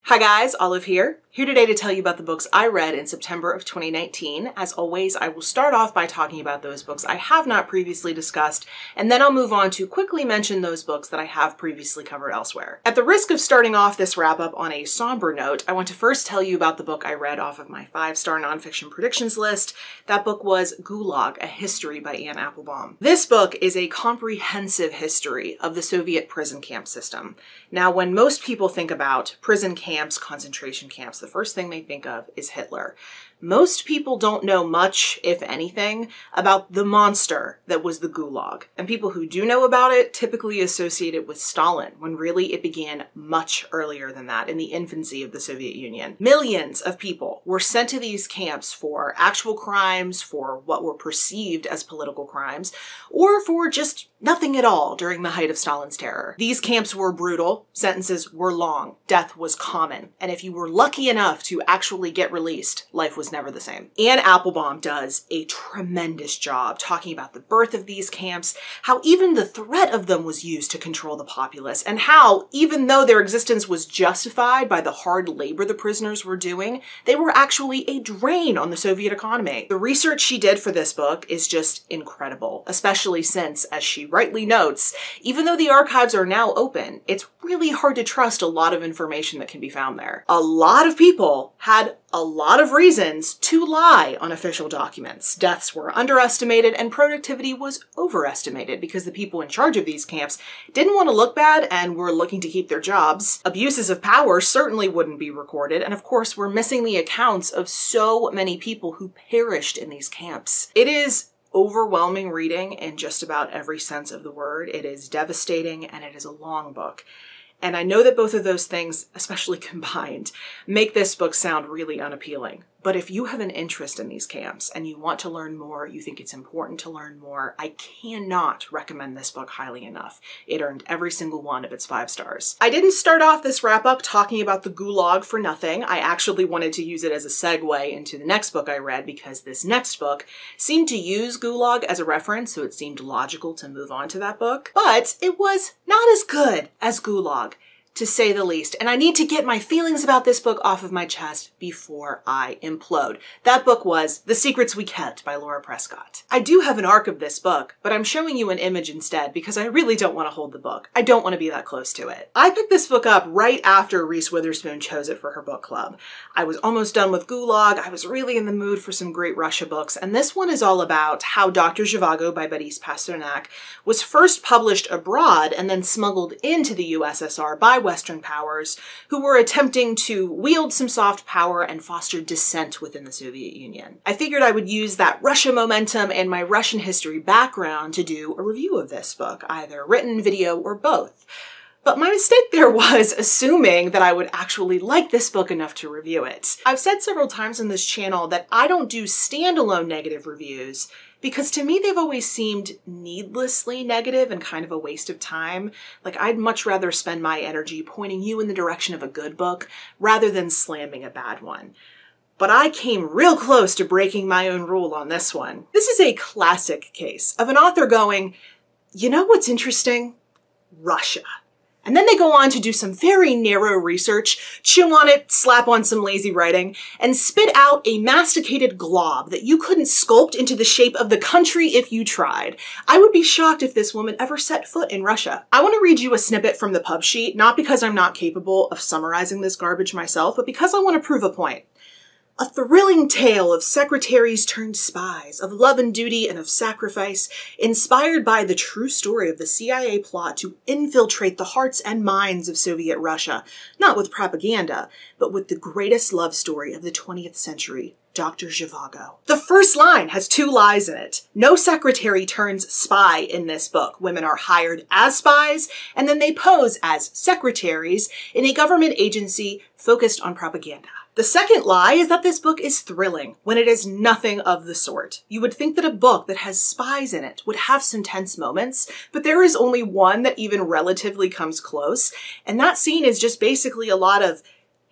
Hi guys, Olive here today to tell you about the books I read in September of 2019. As always, I will start off by talking about those books I have not previously discussed, and then I'll move on to quickly mention those books that I have previously covered elsewhere. At the risk of starting off this wrap-up on a somber note, I want to first tell you about the book I read off of my 5-star nonfiction predictions list. That book was Gulag, A History by Anne Applebaum. This book is a comprehensive history of the Soviet prison camp system. Now, when most people think about prison camps, concentration camps, the first thing they think of is Hitler. Most people don't know much, if anything, about the monster that was the Gulag. And people who do know about it typically associate it with Stalin, when really it began much earlier than that, in the infancy of the Soviet Union. Millions of people were sent to these camps for actual crimes, for what were perceived as political crimes, or for just nothing at all during the height of Stalin's terror. These camps were brutal, sentences were long, death was common, and if you were lucky enough to actually get released, life was never the same. Anne Applebaum does a tremendous job talking about the birth of these camps, how even the threat of them was used to control the populace, and how, even though their existence was justified by the hard labor the prisoners were doing, they were actually a drain on the Soviet economy. The research she did for this book is just incredible, especially since, as she rightly notes, even though the archives are now open, it's really hard to trust a lot of information that can be found there. A lot of people had a lot of reasons to lie on official documents. Deaths were underestimated and productivity was overestimated because the people in charge of these camps didn't want to look bad and were looking to keep their jobs. Abuses of power certainly wouldn't be recorded, and of course we're missing the accounts of so many people who perished in these camps. It is overwhelming reading in just about every sense of the word. It is devastating and it is a long book. And I know that both of those things, especially combined, make this book sound really unappealing. But if you have an interest in these camps and you want to learn more, you think it's important to learn more, I cannot recommend this book highly enough. It earned every single one of its 5 stars. I didn't start off this wrap-up talking about the Gulag for nothing. I actually wanted to use it as a segue into the next book I read because this next book seemed to use Gulag as a reference, so it seemed logical to move on to that book. But it was not as good as Gulag, to say the least, and I need to get my feelings about this book off of my chest before I implode. That book was The Secrets We Kept by Laura Prescott. I do have an arc of this book, but I'm showing you an image instead because I really don't want to hold the book. I don't want to be that close to it. I picked this book up right after Reese Witherspoon chose it for her book club. I was almost done with Gulag, I was really in the mood for some great Russia books, and this one is all about how Dr. Zhivago by Boris Pasternak was first published abroad and then smuggled into the USSR by Western powers who were attempting to wield some soft power and foster dissent within the Soviet Union. I figured I would use that Russia momentum and my Russian history background to do a review of this book, either written, video, or both. But my mistake there was assuming that I would actually like this book enough to review it. I've said several times on this channel that I don't do standalone negative reviews because to me they've always seemed needlessly negative and kind of a waste of time. Like I'd much rather spend my energy pointing you in the direction of a good book rather than slamming a bad one. But I came real close to breaking my own rule on this one. This is a classic case of an author going, you know what's interesting? Russia. And then they go on to do some very narrow research, chew on it, slap on some lazy writing, and spit out a masticated glob that you couldn't sculpt into the shape of the country if you tried. I would be shocked if this woman ever set foot in Russia. I want to read you a snippet from the pub sheet, not because I'm not capable of summarizing this garbage myself, but because I want to prove a point. A thrilling tale of secretaries turned spies, of love and duty and of sacrifice, inspired by the true story of the CIA plot to infiltrate the hearts and minds of Soviet Russia, not with propaganda, but with the greatest love story of the 20th century, Dr. Zhivago. The first line has 2 lies in it. No secretary turns spy in this book. Women are hired as spies, and then they pose as secretaries in a government agency focused on propaganda. The second lie is that this book is thrilling, when it is nothing of the sort. You would think that a book that has spies in it would have some tense moments, but there is only one that even relatively comes close, and that scene is just basically a lot of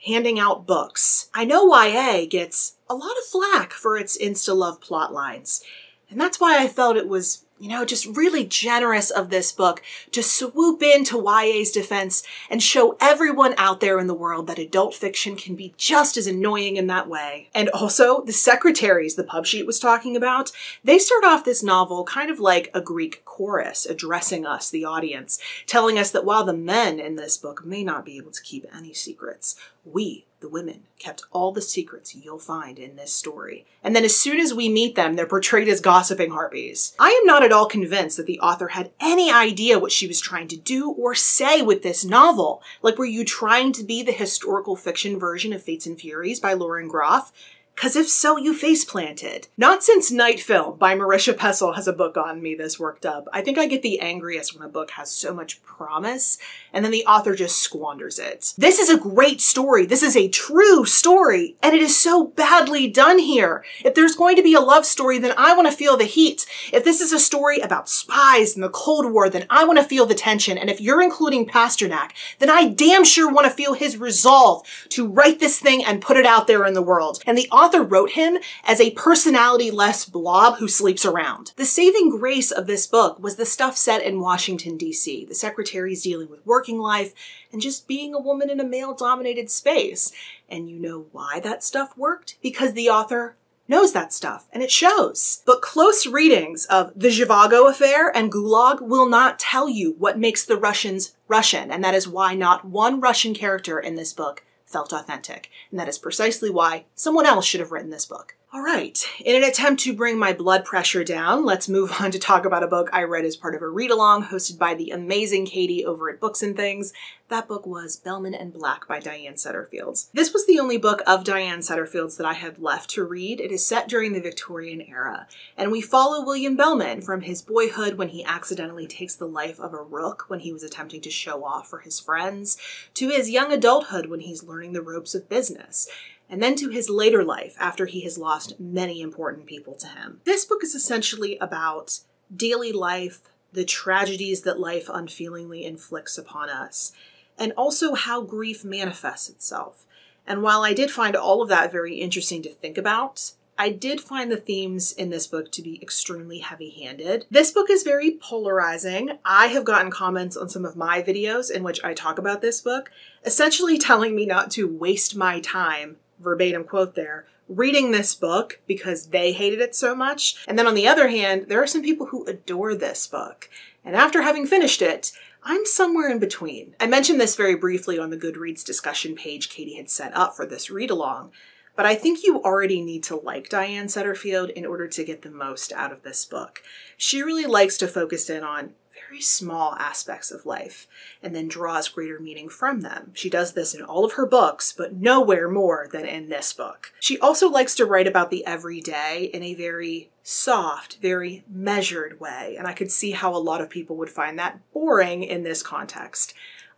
handing out books. I know YA gets a lot of flack for its insta-love plot lines, and that's why I felt it was You know, just really generous of this book to swoop into YA's defense and show everyone out there in the world that adult fiction can be just as annoying in that way. And also, the secretaries the pub sheet was talking about, they start off this novel kind of like a Greek chorus addressing us, the audience, telling us that while the men in this book may not be able to keep any secrets, we, the women, kept all the secrets you'll find in this story. And then as soon as we meet them, they're portrayed as gossiping harpies. I am not at all convinced that the author had any idea what she was trying to do or say with this novel. Like, were you trying to be the historical fiction version of Fates and Furies by Lauren Groff? Because if so, you face planted. Not since Night Film by Marisha Pessel has a book on me this worked up. I think I get the angriest when a book has so much promise and then the author just squanders it. This is a great story. This is a true story, and it is so badly done here. If there's going to be a love story, then I want to feel the heat. If this is a story about spies and the Cold War, then I want to feel the tension. And if you're including Pasternak, then I damn sure want to feel his resolve to write this thing and put it out there in the world. And the author wrote him as a personality-less blob who sleeps around. The saving grace of this book was the stuff set in Washington, D.C., the secretaries dealing with working life and just being a woman in a male-dominated space. And you know why that stuff worked? Because the author knows that stuff, and it shows. But close readings of The Zhivago Affair and Gulag will not tell you what makes the Russians Russian, and that is why not one Russian character in this book felt authentic. And that is precisely why someone else should have written this book. All right, in an attempt to bring my blood pressure down, let's move on to talk about a book I read as part of a read-along hosted by the amazing Katie over at Books and Things. That book was Bellman Black by Diane Setterfield's. This was the only book of Diane Setterfield's that I had left to read. It is set during the Victorian era, and we follow William Bellman from his boyhood when he accidentally takes the life of a rook when he was attempting to show off for his friends, to his young adulthood when he's learning the ropes of business, and then to his later life after he has lost many important people to him. This book is essentially about daily life, the tragedies that life unfeelingly inflicts upon us, and also how grief manifests itself. And while I did find all of that very interesting to think about, I did find the themes in this book to be extremely heavy-handed. This book is very polarizing. I have gotten comments on some of my videos in which I talk about this book, essentially telling me not to waste my time, verbatim quote there, reading this book because they hated it so much. And then on the other hand, there are some people who adore this book. And after having finished it, I'm somewhere in between. I mentioned this very briefly on the Goodreads discussion page Katie had set up for this read-along, but I think you already need to like Diane Setterfield in order to get the most out of this book. She really likes to focus in on very small aspects of life and then draws greater meaning from them. She does this in all of her books, but nowhere more than in this book. She also likes to write about the everyday in a very soft, very measured way, and I could see how a lot of people would find that boring in this context.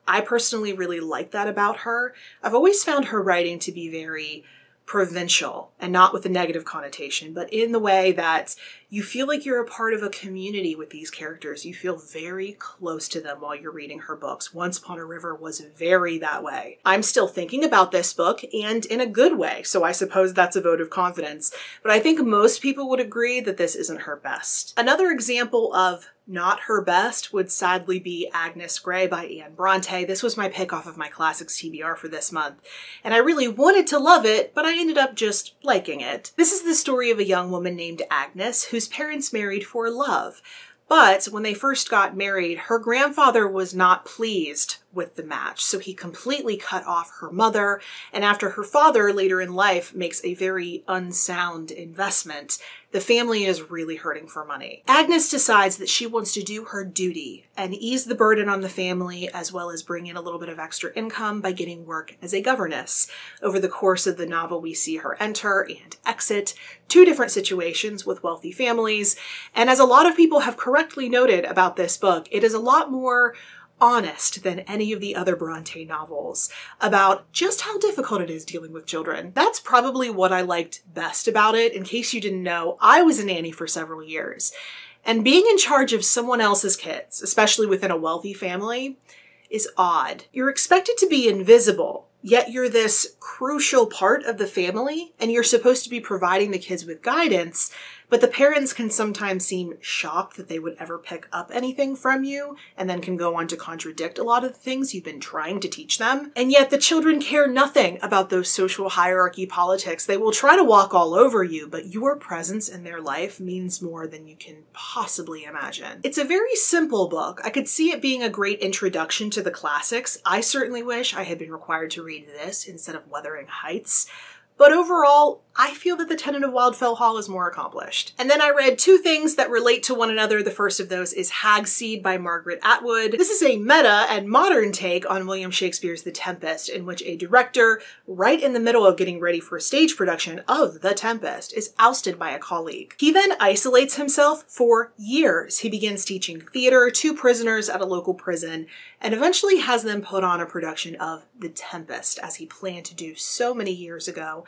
I personally really like that about her. I've always found her writing to be very provincial, and not with a negative connotation, but in the way that you feel like you're a part of a community with these characters. You feel very close to them while you're reading her books. Once Upon a River was very that way. I'm still thinking about this book, and in a good way, so I suppose that's a vote of confidence, but I think most people would agree that this isn't her best. Another example of not her best would sadly be Agnes Gray by Anne Bronte. This was my pick off of my Classics TBR for this month, and I really wanted to love it, but I ended up just liking it. This is the story of a young woman named Agnes whose parents married for love. But when they first got married, her grandfather was not pleased with the match, so he completely cut off her mother, and after her father later in life makes a very unsound investment, the family is really hurting for money. Agnes decides that she wants to do her duty and ease the burden on the family, as well as bring in a little bit of extra income by getting work as a governess. Over the course of the novel, we see her enter and exit two different situations with wealthy families, and as a lot of people have correctly noted about this book, it is a lot more honest than any of the other Bronte novels about just how difficult it is dealing with children. That's probably what I liked best about it. In case you didn't know, I was a nanny for several years, and being in charge of someone else's kids, especially within a wealthy family, is odd. You're expected to be invisible, yet you're this crucial part of the family, and you're supposed to be providing the kids with guidance, but the parents can sometimes seem shocked that they would ever pick up anything from you, and then can go on to contradict a lot of the things you've been trying to teach them. And yet the children care nothing about those social hierarchy politics. They will try to walk all over you, but your presence in their life means more than you can possibly imagine. It's a very simple book. I could see it being a great introduction to the classics. I certainly wish I had been required to read this instead of Wuthering Heights. But overall, I feel that The Tenant of Wildfell Hall is more accomplished. And then I read two things that relate to one another. The first of those is Hagseed by Margaret Atwood. This is a meta and modern take on William Shakespeare's The Tempest, in which a director, right in the middle of getting ready for a stage production of The Tempest, is ousted by a colleague. He then isolates himself for years. He begins teaching theater to prisoners at a local prison, and eventually has them put on a production of The Tempest, as he planned to do so many years ago,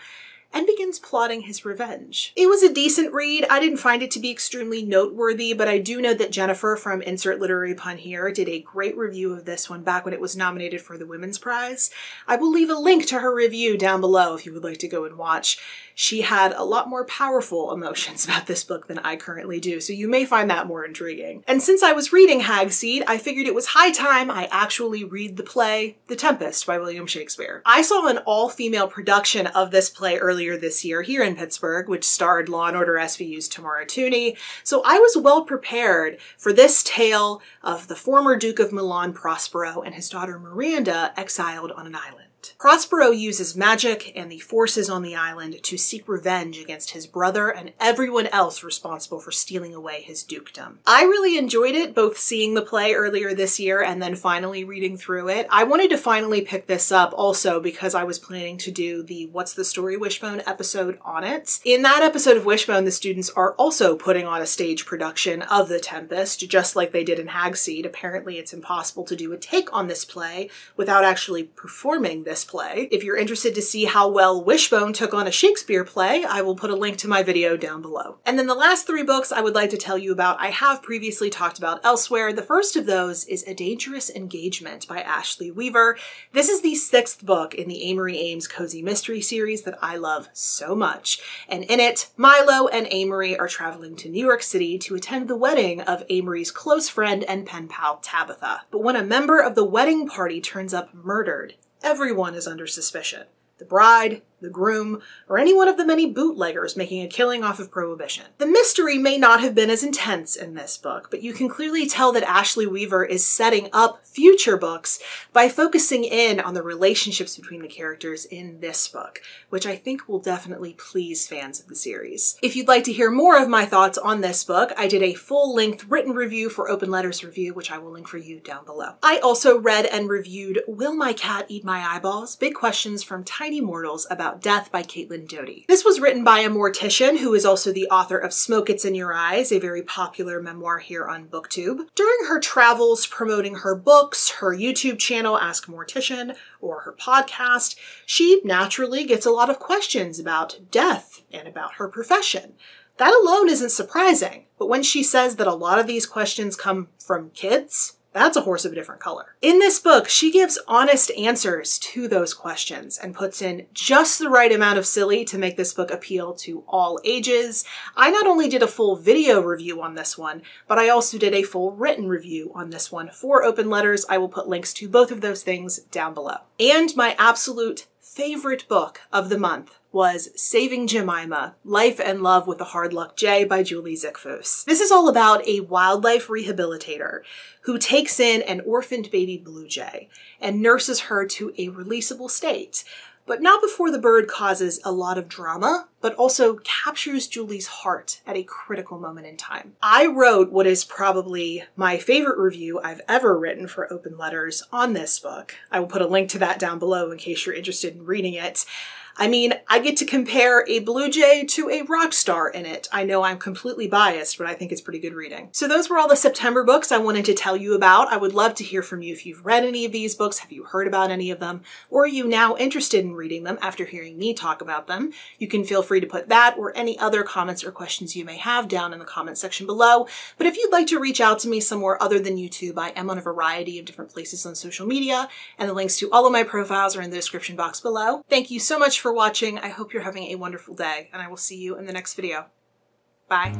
and begins plotting his revenge. It was a decent read. I didn't find it to be extremely noteworthy, but I do know that Jennifer from Insert Literary Pun Here did a great review of this one back when it was nominated for the Women's Prize. I will leave a link to her review down below if you would like to go and watch. She had a lot more powerful emotions about this book than I currently do, so you may find that more intriguing. And since I was reading Hagseed, I figured it was high time I actually read the play The Tempest by William Shakespeare. I saw an all-female production of this play earlier this year here in Pittsburgh, which starred Law & Order SVU's Tamara Tooney, so I was well prepared for this tale of the former Duke of Milan, Prospero, and his daughter Miranda exiled on an island. Prospero uses magic and the forces on the island to seek revenge against his brother and everyone else responsible for stealing away his dukedom. I really enjoyed it, both seeing the play earlier this year and then finally reading through it. I wanted to finally pick this up also because I was planning to do the What's the Story Wishbone episode on it. In that episode of Wishbone, the students are also putting on a stage production of The Tempest, just like they did in Hagseed. Apparently it's impossible to do a take on this play without actually performing this play. If you're interested to see how well Wishbone took on a Shakespeare play, I will put a link to my video down below. And then the last three books I would like to tell you about I have previously talked about elsewhere. The first of those is A Dangerous Engagement by Ashley Weaver. This is the sixth book in the Amory Ames Cozy Mystery series that I love so much. And in it, Milo and Amory are traveling to New York City to attend the wedding of Amory's close friend and pen pal Tabitha. But when a member of the wedding party turns up murdered, everyone is under suspicion. The bride, the groom, or any one of the many bootleggers making a killing off of Prohibition. The mystery may not have been as intense in this book, but you can clearly tell that Ashley Weaver is setting up future books by focusing in on the relationships between the characters in this book, which I think will definitely please fans of the series. If you'd like to hear more of my thoughts on this book, I did a full-length written review for Open Letters Review, which I will link for you down below. I also read and reviewed Will My Cat Eat My Eyeballs? Big Questions from Tiny Mortals About Death by Caitlin Doty. This was written by a mortician who is also the author of Smoke It's in Your Eyes, a very popular memoir here on BookTube. During her travels promoting her books, her YouTube channel Ask Mortician, or her podcast, she naturally gets a lot of questions about death and about her profession. That alone isn't surprising, but when she says that a lot of these questions come from kids, that's a horse of a different color. In this book, she gives honest answers to those questions and puts in just the right amount of silly to make this book appeal to all ages. I not only did a full video review on this one, but I also did a full written review on this one for Open Letters. I will put links to both of those things down below. And my absolute favorite book of the month was Saving Jemima, Life and Love with the Hard Luck Jay by Julie Zickfoos. This is all about a wildlife rehabilitator who takes in an orphaned baby blue jay and nurses her to a releasable state, but not before the bird causes a lot of drama, but also captures Julie's heart at a critical moment in time. I wrote what is probably my favorite review I've ever written for Open Letters on this book. I will put a link to that down below in case you're interested in reading it. I mean, I get to compare a blue jay to a rock star in it. I know I'm completely biased, but I think it's pretty good reading. So those were all the September books I wanted to tell you about. I would love to hear from you if you've read any of these books, have you heard about any of them, or are you now interested in reading them after hearing me talk about them? You can feel free to put that or any other comments or questions you may have down in the comment section below. But if you'd like to reach out to me somewhere other than YouTube, I am on a variety of different places on social media, and the links to all of my profiles are in the description box below. Thank you so much for watching. I hope you're having a wonderful day, and I will see you in the next video. Bye.